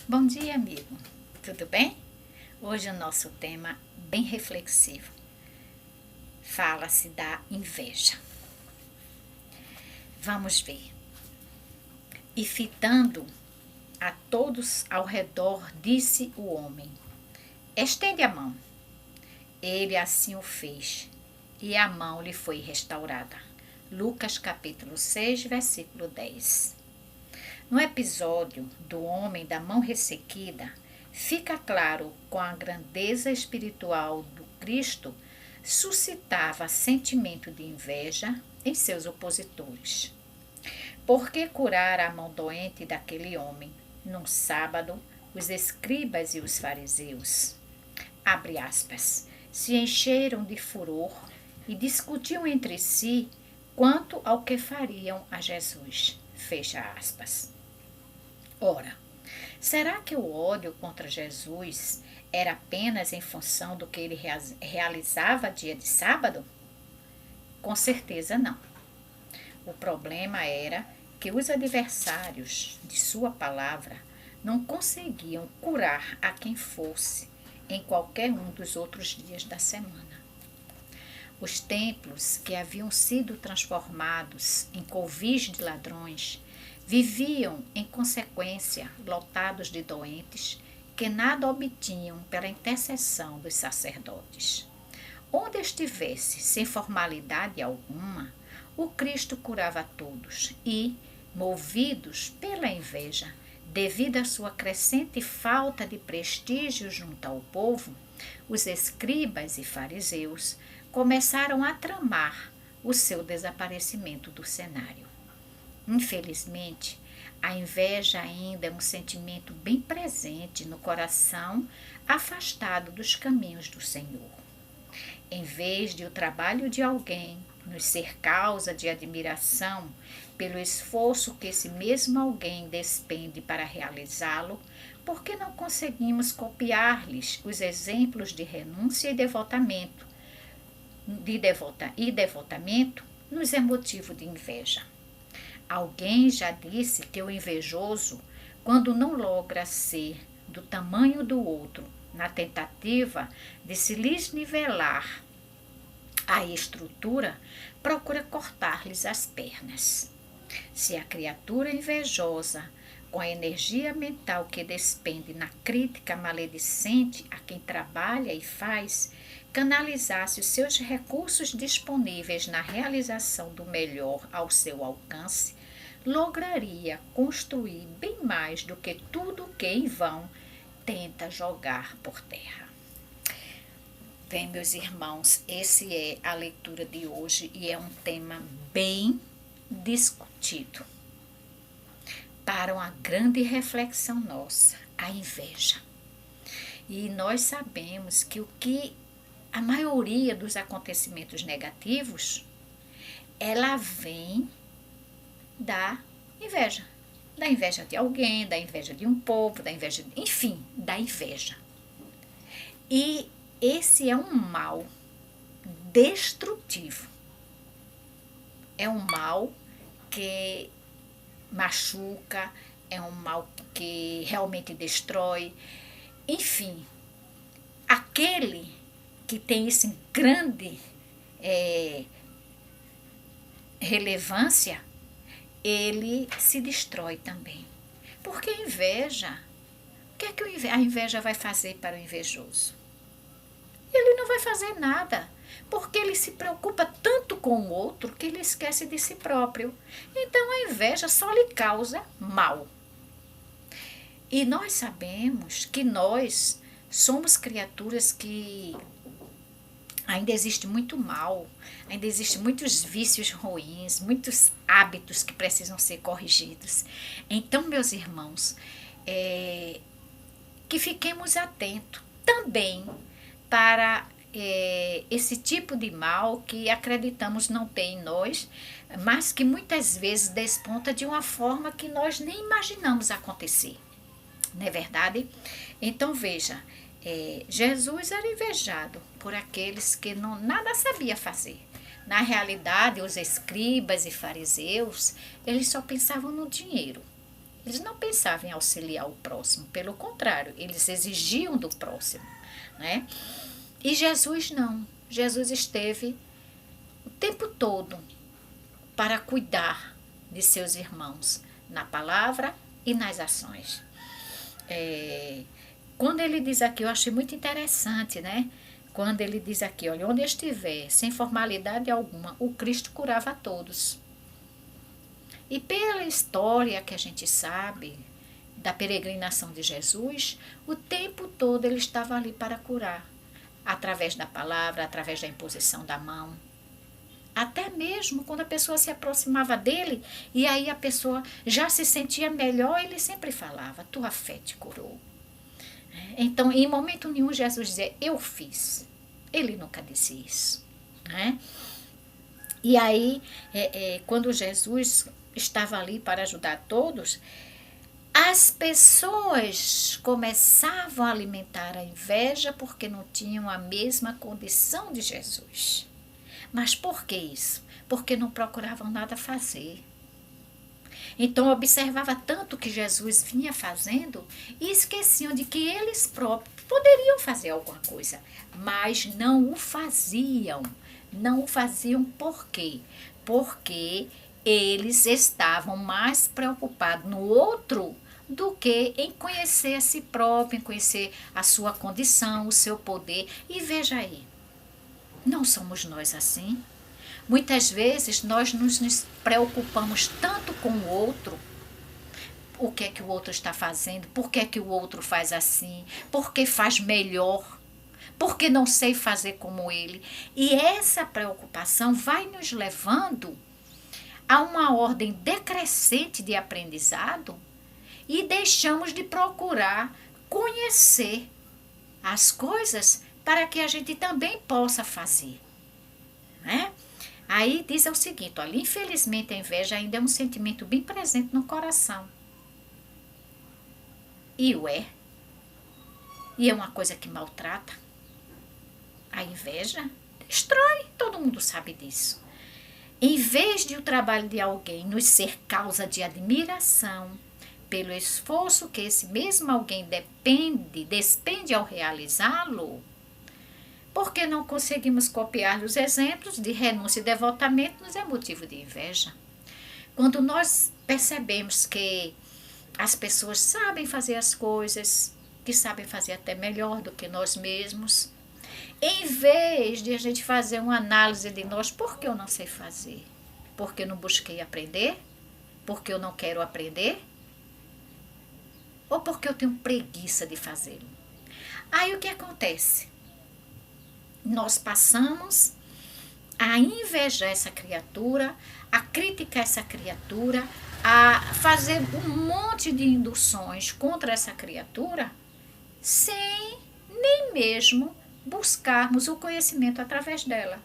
Bom dia, amigo. Tudo bem? Hoje o nosso tema bem reflexivo. Fala-se da inveja. Vamos ver. E fitando a todos ao redor, disse o homem: Estende a mão. Ele assim o fez, e a mão lhe foi restaurada. Lucas capítulo 6, versículo 10. No episódio do homem da mão ressequida, fica claro com a grandeza espiritual do Cristo suscitava sentimento de inveja em seus opositores. Por que curar a mão doente daquele homem? Num sábado, os escribas e os fariseus, abre aspas, se encheram de furor e discutiam entre si quanto ao que fariam a Jesus. Fecha aspas. Ora, será que o ódio contra Jesus era apenas em função do que ele realizava dia de sábado? Com certeza não. O problema era que os adversários de sua palavra não conseguiam curar a quem fosse em qualquer um dos outros dias da semana. Os templos que haviam sido transformados em covis de ladrões viviam, em consequência, lotados de doentes que nada obtinham pela intercessão dos sacerdotes. Onde estivesse sem formalidade alguma, o Cristo curava a todos e, movidos pela inveja, devido à sua crescente falta de prestígio junto ao povo, os escribas e fariseus começaram a tramar o seu desaparecimento do cenário. Infelizmente, a inveja ainda é um sentimento bem presente no coração afastado dos caminhos do Senhor. Em vez de o trabalho de alguém nos ser causa de admiração pelo esforço que esse mesmo alguém despende para realizá-lo, por que não conseguimos copiar-lhes os exemplos de renúncia e devotamento? Devotamento nos é motivo de inveja. Alguém já disse que o invejoso, quando não logra ser do tamanho do outro, na tentativa de se lhes nivelar a estrutura, procura cortar-lhes as pernas. Se a criatura invejosa, com a energia mental que despende na crítica maledicente a quem trabalha e faz, canalizasse os seus recursos disponíveis na realização do melhor ao seu alcance, lograria construir bem mais do que tudo que em vão tenta jogar por terra. Bem, meus irmãos, esse é a leitura de hoje e é um tema bem discutido para uma grande reflexão nossa, a inveja. E nós sabemos que a maioria dos acontecimentos negativos, ela vem da inveja de alguém, da inveja de um povo, enfim, da inveja. E esse é um mal destrutivo. É um mal que machuca, é um mal que realmente destrói. Enfim, aquele que tem isso em grande relevância, ele se destrói também. Porque a inveja, o que é que a inveja vai fazer para o invejoso? Ele não vai fazer nada, porque ele se preocupa tanto com o outro que ele esquece de si próprio. Então a inveja só lhe causa mal. E nós sabemos que nós somos criaturas que ainda existe muito mal, ainda existem muitos vícios ruins, muitos hábitos que precisam ser corrigidos. Então, meus irmãos, que fiquemos atentos também para esse tipo de mal que acreditamos não ter em nós, mas que muitas vezes desponta de uma forma que nós nem imaginamos acontecer. Não é verdade? Então veja, Jesus era invejado por aqueles que nada sabia fazer. Na realidade, os escribas e fariseus, eles só pensavam no dinheiro. Eles não pensavam em auxiliar o próximo, pelo contrário, eles exigiam do próximo, né? E Jesus não. Jesus esteve o tempo todo para cuidar de seus irmãos, na palavra e nas ações. Quando ele diz aqui, eu achei muito interessante, né? Quando ele diz aqui, olha, onde estiver, sem formalidade alguma, o Cristo curava a todos. E pela história que a gente sabe da peregrinação de Jesus, o tempo todo ele estava ali para curar, através da palavra, através da imposição da mão. Até mesmo quando a pessoa se aproximava dele e aí a pessoa já se sentia melhor, ele sempre falava, tua fé te curou. Então, em momento nenhum, Jesus dizia, eu fiz. Ele nunca disse isso, né? E aí, quando Jesus estava ali para ajudar todos, as pessoas começavam a alimentar a inveja porque não tinham a mesma condição de Jesus. Mas por que isso? Porque não procuravam nada fazer. Então observava tanto o que Jesus vinha fazendo e esqueciam de que eles próprios poderiam fazer alguma coisa, mas não o faziam. Não o faziam por quê? Porque eles estavam mais preocupados no outro do que em conhecer a si próprio, em conhecer a sua condição, o seu poder. E veja aí, não somos nós assim? Muitas vezes nós nos preocupamos tanto com o outro, o que é que o outro está fazendo, por que é que o outro faz assim, por que faz melhor, por que não sei fazer como ele. E essa preocupação vai nos levando a uma ordem decrescente de aprendizado e deixamos de procurar conhecer as coisas para que a gente também possa fazer, né? Aí diz o seguinte, olha, infelizmente a inveja ainda é um sentimento bem presente no coração. E e é uma coisa que maltrata. A inveja destrói, todo mundo sabe disso. Em vez de o trabalho de alguém nos ser causa de admiração, pelo esforço que esse mesmo alguém despende ao realizá-lo, porque não conseguimos copiar os exemplos de renúncia e devotamento, nos é motivo de inveja. Quando nós percebemos que as pessoas sabem fazer as coisas, que sabem fazer até melhor do que nós mesmos, em vez de a gente fazer uma análise de nós, por que eu não sei fazer? Porque eu não busquei aprender? Porque eu não quero aprender? Ou porque eu tenho preguiça de fazê-lo? Aí o que acontece? Nós passamos a invejar essa criatura, a criticar essa criatura, a fazer um monte de induções contra essa criatura, sem nem mesmo buscarmos o conhecimento através dela.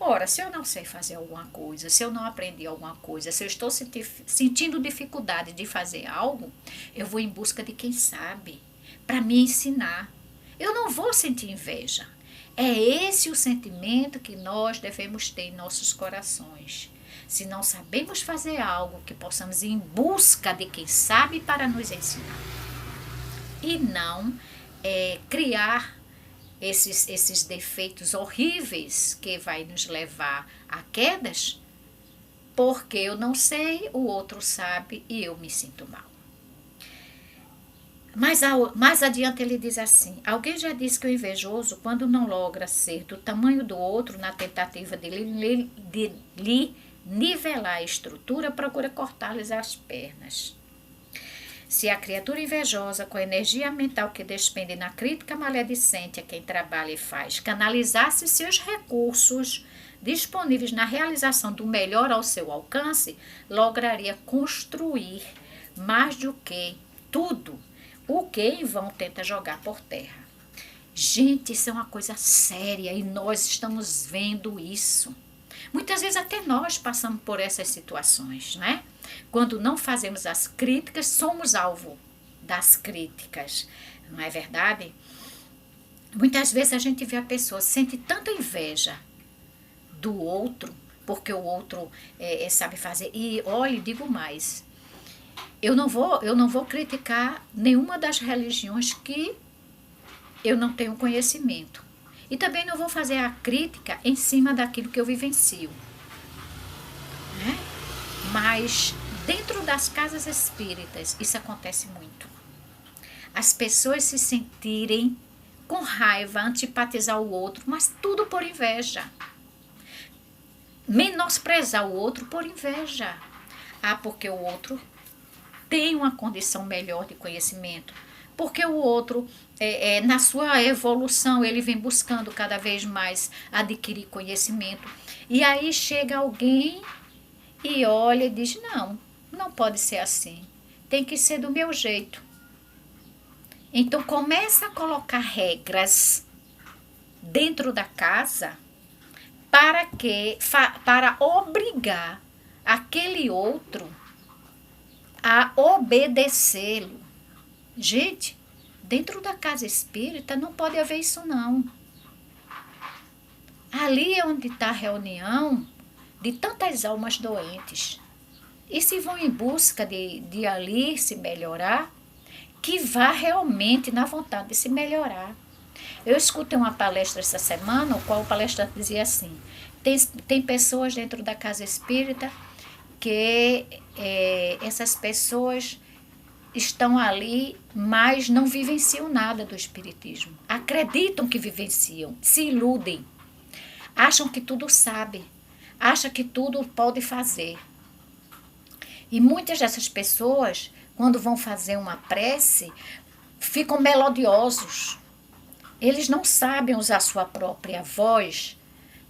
Ora, se eu não sei fazer alguma coisa, se eu não aprendi alguma coisa, se eu estou sentindo dificuldade de fazer algo, eu vou em busca de quem sabe, para me ensinar. Eu não vou sentir inveja. É esse o sentimento que nós devemos ter em nossos corações. Se não sabemos fazer algo, que possamos ir em busca de quem sabe para nos ensinar. E não criar esses defeitos horríveis que vai nos levar a quedas, porque eu não sei, o outro sabe e eu me sinto mal. Mais adiante ele diz assim, alguém já disse que o invejoso, quando não logra ser do tamanho do outro na tentativa de lhe nivelar a estrutura, procura cortar-lhes as pernas. Se a criatura invejosa, com a energia mental que despende na crítica maledicente a quem trabalha e faz, canalizasse seus recursos disponíveis na realização do melhor ao seu alcance, lograria construir mais do que tudo o que em vão tenta jogar por terra. Gente, isso é uma coisa séria e nós estamos vendo isso. Muitas vezes até nós passamos por essas situações, né? Quando não fazemos as críticas, somos alvo das críticas, não é verdade? Muitas vezes a gente vê a pessoa, sente tanta inveja do outro, porque o outro sabe fazer. E olha, digo mais, Eu não vou criticar nenhuma das religiões que eu não tenho conhecimento. E também não vou fazer a crítica em cima daquilo que eu vivencio, né? Mas dentro das casas espíritas isso acontece muito. As pessoas se sentirem com raiva, antipatizar o outro, mas tudo por inveja. Menosprezar o outro por inveja. Ah, porque o outro tem uma condição melhor de conhecimento. Porque o outro, na sua evolução, ele vem buscando cada vez mais adquirir conhecimento. E aí chega alguém e olha e diz, não, não pode ser assim. Tem que ser do meu jeito. Então começa a colocar regras dentro da casa para obrigar aquele outro a obedecê-lo. Gente, dentro da casa espírita não pode haver isso não. Ali é onde está a reunião de tantas almas doentes. E se vão em busca de ali se melhorar, que vá realmente na vontade de se melhorar. Eu escutei uma palestra essa semana, o qual o palestrante dizia assim, tem pessoas dentro da casa espírita que essas pessoas estão ali, mas não vivenciam nada do espiritismo. Acreditam que vivenciam, se iludem, acham que tudo sabem, acham que tudo pode fazer. E muitas dessas pessoas, quando vão fazer uma prece, ficam melodiosos. Eles não sabem usar sua própria voz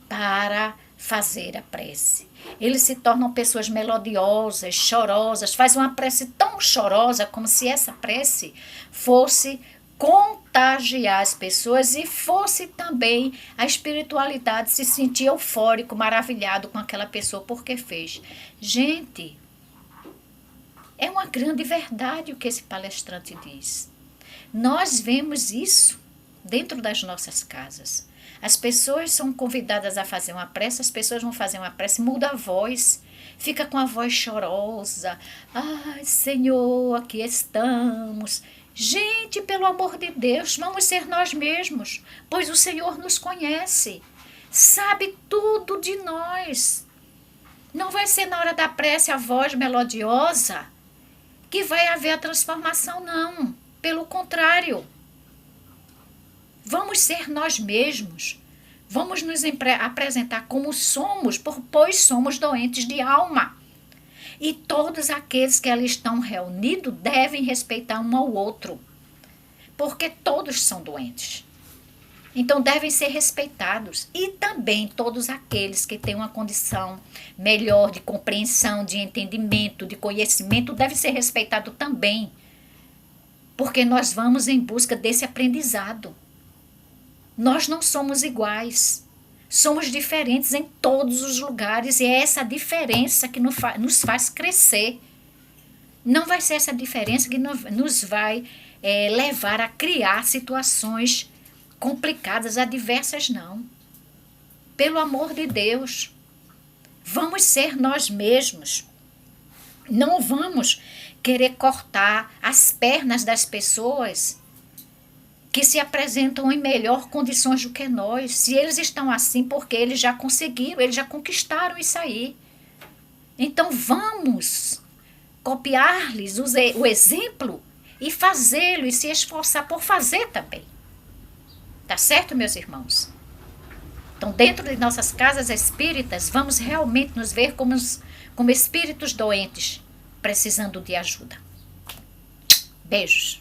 para fazer a prece. Eles se tornam pessoas melodiosas, chorosas, fazem uma prece tão chorosa como se essa prece fosse contagiar as pessoas e fosse também a espiritualidade se sentir eufórico, maravilhado com aquela pessoa porque fez. Gente, é uma grande verdade o que esse palestrante diz. Nós vemos isso dentro das nossas casas. As pessoas são convidadas a fazer uma prece, as pessoas vão fazer uma prece, muda a voz, fica com a voz chorosa. Ai, Senhor, aqui estamos. Gente, pelo amor de Deus, vamos ser nós mesmos, pois o Senhor nos conhece, sabe tudo de nós. Não vai ser na hora da prece a voz melodiosa que vai haver a transformação, não. Pelo contrário. Vamos ser nós mesmos. Vamos nos apresentar como somos, pois somos doentes de alma. E todos aqueles que ali estão reunidos devem respeitar um ao outro. Porque todos são doentes. Então devem ser respeitados. E também todos aqueles que têm uma condição melhor de compreensão, de entendimento, de conhecimento, devem ser respeitados também. Porque nós vamos em busca desse aprendizado. Nós não somos iguais, somos diferentes em todos os lugares e é essa diferença que nos faz crescer. Não vai ser essa diferença que nos vai levar a criar situações complicadas, adversas, não. Pelo amor de Deus, vamos ser nós mesmos. Não vamos querer cortar as pernas das pessoas que se apresentam em melhor condições do que nós. Se eles estão assim, porque eles já conseguiram, eles já conquistaram isso aí. Então vamos copiar-lhes o exemplo e fazê-lo e se esforçar por fazer também. Tá certo, meus irmãos? Então, dentro de nossas casas espíritas, vamos realmente nos ver como espíritos doentes, precisando de ajuda. Beijos.